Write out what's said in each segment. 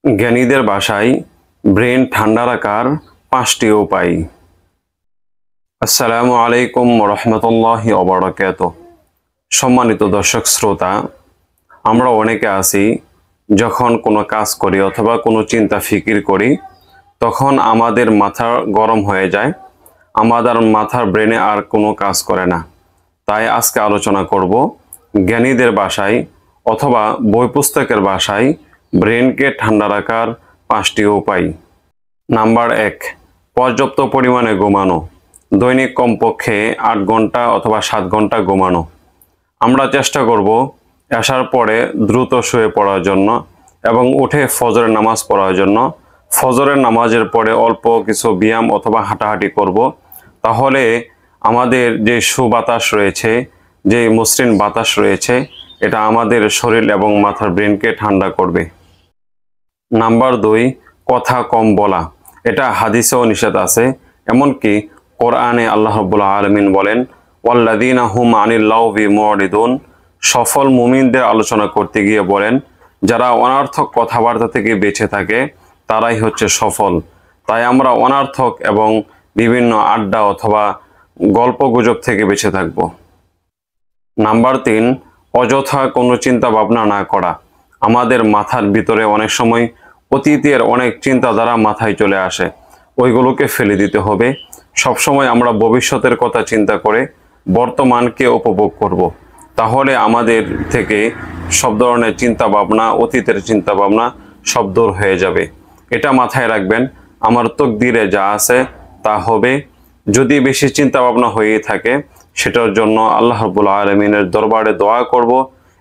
জ্ঞানীদের ভাষায় ব্রেন ঠান্ডা রাখার 5টি উপায়। আসসালামু আলাইকুম রহমতুল্লাহি ওয়া বারাকাতুহু। সম্মানিত দর্শক শ্রোতা, আমরা অনেকে আছি যখন কোনো কাজ করি অথবা কোনো চিন্তা ফিকির করি তখন আমাদের মাথা গরম হয়ে যায়, আমাদের মাথার ব্রেনে আর কোনো কাজ করে না। তাই আজকে আলোচনা করব জ্ঞানীদের ভাষায় অথবা বই পুস্তকের ভাষায় ব্রেনকে ঠান্ডা রাখার 5টি উপায়। নাম্বার 1, পর্যাপ্ত পরিমাণে ঘুমানো। দৈনিক কমপক্ষে 8 ঘন্টা অথবা 7 ঘন্টা ঘুমানো। আমরা চেষ্টা করব আসার পরে দ্রুত শুয়ে পড়ার জন্য এবং উঠে ফজরের নামাজ পড়ার জন্য। ফজরের নামাজের পরে অল্প কিছু ব্যায়াম অথবা হাঁটাহাঁটি করব। তাহলে আমাদের যে সুবাতাস রয়েছে, যে মসৃণ বাতাস রয়েছে, এটা আমাদের শরীর এবং মাথার ব্রেনকে ঠান্ডা করবে। নাম্বার 2, কথা কম বলা। এটা হাদিসেও নিষেধ আছে, এমনকি কোরআনে আল্লাহ রাব্বুল আলামিন বলেন, ওয়াল্লাযীনা হুম আনিল লাগবি মুরিদুন। সফল মুমিনদের আলোচনা করতে গিয়ে বলেন, যারা অনর্থক কথাবার্তা থেকে বেঁচে থাকে তারাই হচ্ছে সফল। তাই আমরা অনর্থক এবং বিভিন্ন আড্ডা অথবা গল্পগুজব থেকে বেঁচে থাকব। নাম্বার 3, অযথা কোনো চিন্তা ভাবনা না করা। আমাদের মাথার ভিতরে অনেক সময় অতীতের অনেক চিন্তাধারা মাথায় চলে আসে, ওইগুলোকে ফেলে দিতে হবে। সবসময় আমরা ভবিষ্যতের কথা চিন্তা করে বর্তমানকে উপভোগ করব। তাহলে আমাদের থেকে সব ধরনের চিন্তা ভাবনা, অতীতের চিন্তা ভাবনা সব দূর হয়ে যাবে। এটা মাথায় রাখবেন, আমার তকদিরে যা আছে তা হবে। যদি বেশি চিন্তা ভাবনা হয়ে থাকে সেটার জন্য আল্লাহ রাব্বুল আলামিনের দরবারে দোয়া করব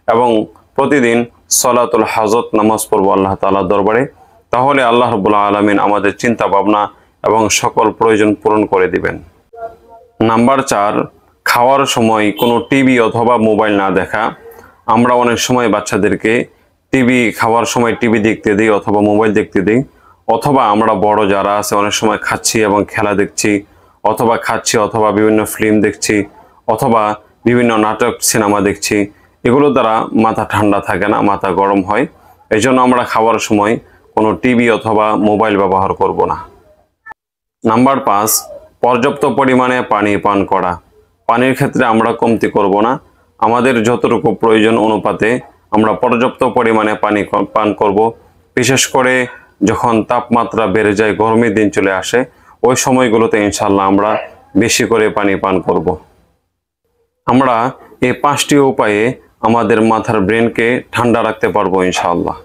এবং প্রতিদিন সালাতুল হাজত নামাজ পড়ব আল্লাহ তাআলার দরবারে। তাহলে আল্লাহ রাব্বুল আলামিন আমাদের চিন্তা ভাবনা এবং সকল প্রয়োজন পূরণ করে দিবেন। নাম্বার 4, খাওয়ার সময় কোনো টিভি অথবা মোবাইল না দেখা। আমরা অনেক সময় বাচ্চাদেরকে খাওয়ার সময় টিভি দেখতে দিই অথবা মোবাইল দেখতে দিই, অথবা আমরা বড় যারা আছে অনেক সময় খাচ্ছি এবং খেলা দেখছি, অথবা খাচ্ছি অথবা বিভিন্ন ফিল্ম দেখছি, অথবা বিভিন্ন নাটক সিনেমা দেখছি। এগুলো দ্বারা মাথা ঠান্ডা থাকে না, মাথা গরম হয়। এই জন্য আমরা খাওয়ার সময় কোনো টিভি অথবা মোবাইল ব্যবহার করব না। নাম্বার 5, পর্যাপ্ত পরিমাণে পানি পান করা। পানির ক্ষেত্রে আমরা কমতি করব না, আমাদের যতটুকু প্রয়োজন অনুপাতে আমরা পর্যাপ্ত পরিমাণে পানি পান করব। বিশেষ করে যখন তাপমাত্রা বেড়ে যায়, গরমের দিন চলে আসে, ওই সময়গুলোতে ইনশাল্লাহ আমরা বেশি করে পানি পান করব। আমরা এই 5টি উপায়ে আমাদের মাথার ব্রেনকে ঠান্ডা রাখতে পারবো ইনশাআল্লাহ।